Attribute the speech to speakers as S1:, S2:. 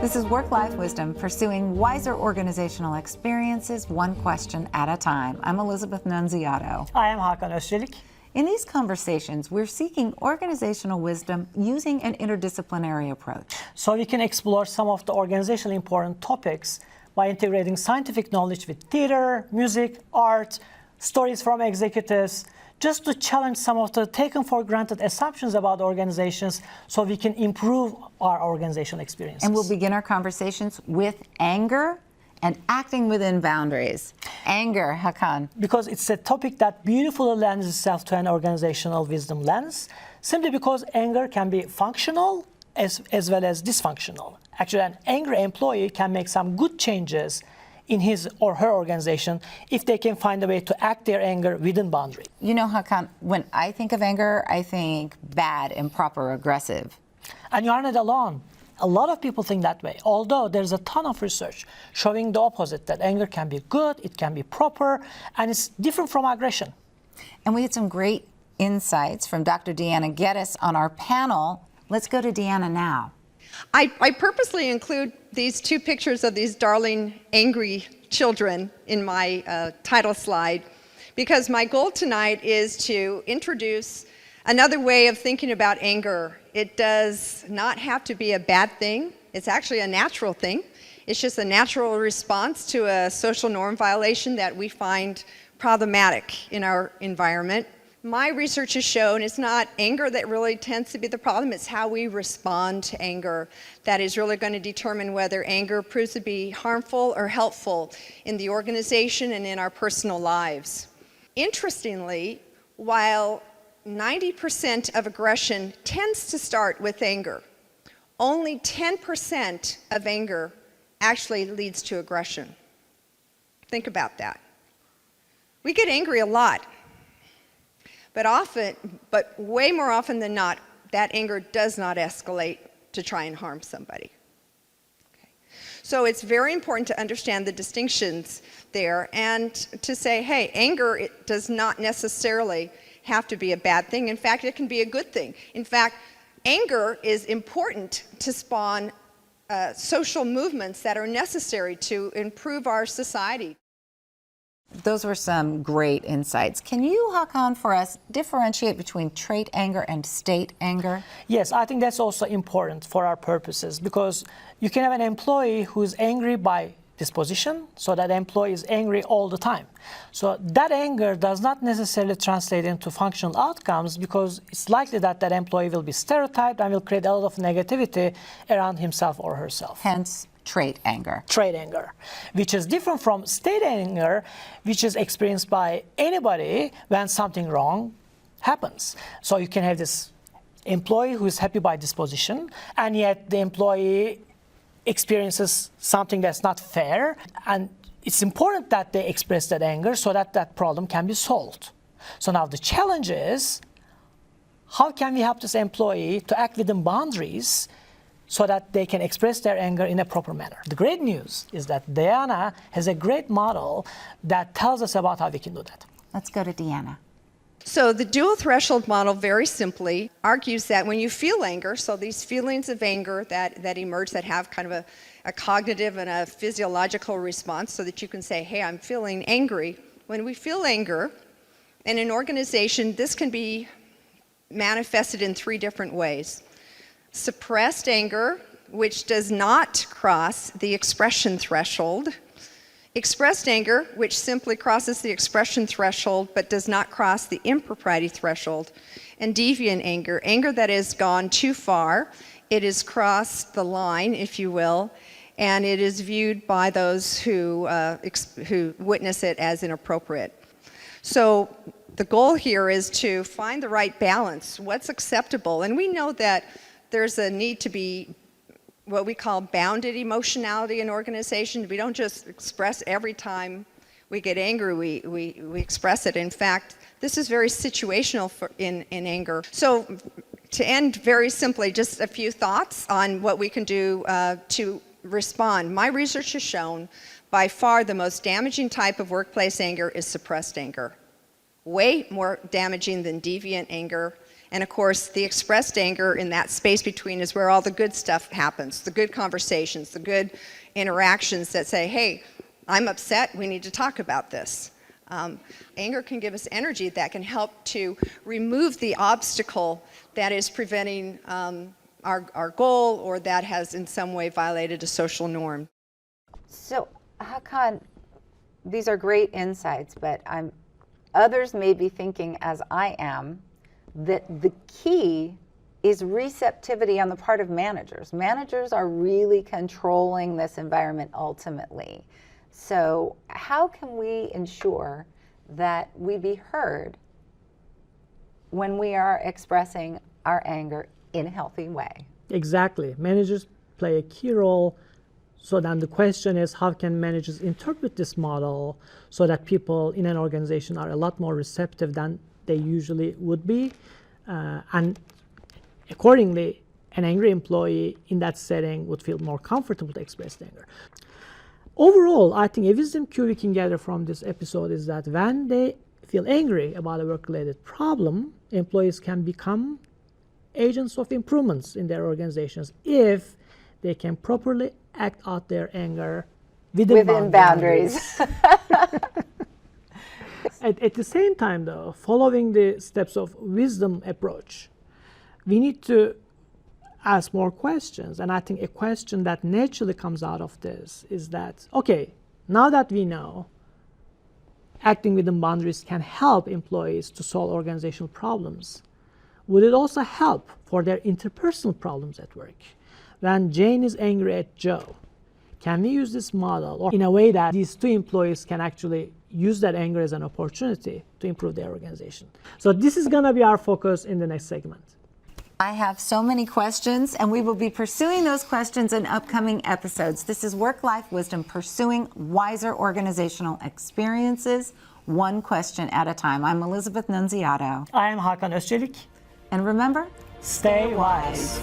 S1: This is Work-Life Wisdom, pursuing wiser organizational experiences one question at a time. I'm Elizabeth Nunziato.
S2: I am Hakan Özçelik.
S1: In these conversations, we're seeking organizational wisdom using an interdisciplinary approach.
S2: So we can explore some of the organizationally important topics by integrating scientific knowledge with theater, music, art, stories from executives, just to challenge some of the taken for granted assumptions about organizations so we can improve our organizational experiences.
S1: And we'll begin our conversations with anger and acting within boundaries. Anger, Hakan.
S2: Because it's a topic that beautifully lends itself to an organizational wisdom lens, simply because anger can be functional as well as dysfunctional. Actually, an angry employee can make some good changes in his or her organization if they can find a way to act their anger within boundary.
S1: You know, Hakan, when I think of anger, I think bad, improper, aggressive.
S2: And you are not alone. A lot of people think that way, although there's a ton of research showing the opposite, that anger can be good, it can be proper, and it's different from aggression.
S1: And we had some great insights from Dr. Deanna Geddes on our panel. Let's go to Deanna now.
S3: I purposely include these two pictures of these darling, angry children in my title slide because my goal tonight is to introduce another way of thinking about anger. It does not have to be a bad thing. It's actually a natural thing. It's just a natural response to a social norm violation that we find problematic in our environment. My research has shown it's not anger that really tends to be the problem, it's how we respond to anger that is really going to determine whether anger proves to be harmful or helpful in the organization and in our personal lives. Interestingly, while 90% of aggression tends to start with anger, only 10% of anger actually leads to aggression. Think about that. We get angry a lot. But way more often than not, that anger does not escalate to try and harm somebody. Okay. So it's very important to understand the distinctions there and to say, hey, anger, it does not necessarily have to be a bad thing. In fact, it can be a good thing. In fact, anger is important to spawn social movements that are necessary to improve our society.
S1: Those were some great insights. Can you, Hakan, for us, differentiate between trait anger and state anger?
S2: Yes, I think that's also important for our purposes because you can have an employee who's angry by disposition, so that employee is angry all the time. So that anger does not necessarily translate into functional outcomes because it's likely that that employee will be stereotyped and will create a lot of negativity around himself or herself.
S1: Hence, trait anger.
S2: Trait anger, which is different from state anger, which is experienced by anybody when something wrong happens. So you can have this employee who is happy by disposition, and yet the employee experiences something that's not fair, and it's important that they express that anger so that that problem can be solved. So now the challenge is, how can we help this employee to act within boundaries so that they can express their anger in a proper manner? The great news is that Deanna has a great model that tells us about how we can do that.
S1: Let's go to Deanna.
S3: So the dual threshold model very simply argues that when you feel anger, so these feelings of anger that emerge that have kind of a cognitive and a physiological response so that you can say, hey, I'm feeling angry. When we feel anger in an organization, this can be manifested in three different ways. Suppressed anger, which does not cross the expression threshold. Expressed anger, which simply crosses the expression threshold but does not cross the impropriety threshold. And deviant anger, anger that has gone too far. It has crossed the line, if you will, and it is viewed by those who witness it as inappropriate. So the goal here is to find the right balance, what's acceptable. And we know that there's a need to be what we call bounded emotionality in organizations. We don't just express every time we get angry, we express it. In fact, this is very situational in anger. So to end very simply, just a few thoughts on what we can do to respond. My research has shown by far the most damaging type of workplace anger is suppressed anger. Way more damaging than deviant anger And of course, the expressed anger in that space between is where all the good stuff happens, the good conversations, the good interactions that say, hey, I'm upset, we need to talk about this. Anger can give us energy that can help to remove the obstacle that is preventing our goal or that has in some way violated a social norm.
S1: So, Hakan, these are great insights, but others may be thinking, as I am, that the key is receptivity on the part of managers. Managers are really controlling this environment ultimately. So how can we ensure that we be heard when we are expressing our anger in a healthy way?
S2: Exactly. Managers play a key role. So then the question is, how can managers interpret this model so that people in an organization are a lot more receptive than they usually would be? And accordingly, an angry employee in that setting would feel more comfortable to express anger. Overall, I think a wisdom cue we can gather from this episode is that when they feel angry about a work-related problem, employees can become agents of improvements in their organizations if they can properly act out their anger within boundaries. At the same time, though, following the steps of wisdom approach, we need to ask more questions. And I think a question that naturally comes out of this is that, okay, now that we know acting within boundaries can help employees to solve organizational problems, would it also help for their interpersonal problems at work? When Jane is angry at Joe, can we use this model or in a way that these two employees can actually use that anger as an opportunity to improve their organization? So this is going to be our focus in the next segment.
S1: I have so many questions, and we will be pursuing those questions in upcoming episodes. This is Work-Life Wisdom, pursuing wiser organizational experiences, one question at a time. I'm Elizabeth Nunziato.
S2: I am Hakan Özçelik.
S1: And remember,
S2: Stay wise.